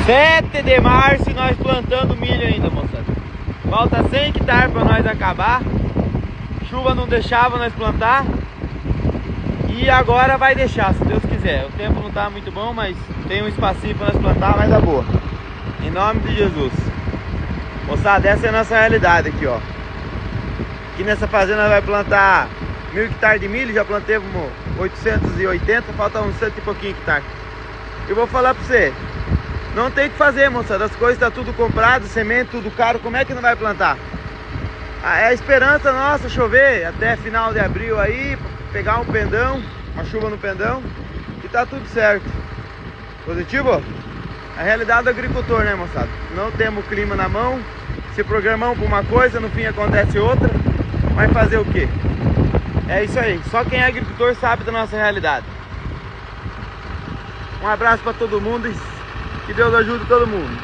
7 de março e nós plantando milho ainda, moçada. Falta 100 hectares para nós acabar. Chuva não deixava nós plantar. E agora vai deixar, se Deus quiser. O tempo não tá muito bom, mas tem um espacinho para nós plantar, mas dá boa. Em nome de Jesus. Moçada, essa é a nossa realidade aqui, ó. Aqui nessa fazenda nós vai plantar 1000 hectares de milho. Já plantemos 880, falta uns 100 e pouquinho hectares. Eu vou falar pra você, não tem o que fazer, moçada. As coisas tá tudo comprado, semente tudo caro. Como é que não vai plantar? É a esperança nossa chover até final de abril aí, pegar um pendão, uma chuva no pendão, e tá tudo certo. Positivo? A realidade do agricultor, né, moçada? Não temos o clima na mão, se programamos para uma coisa, no fim acontece outra. Mas fazer o quê? É isso aí, só quem é agricultor sabe da nossa realidade. Um abraço para todo mundo e que Deus ajude todo mundo.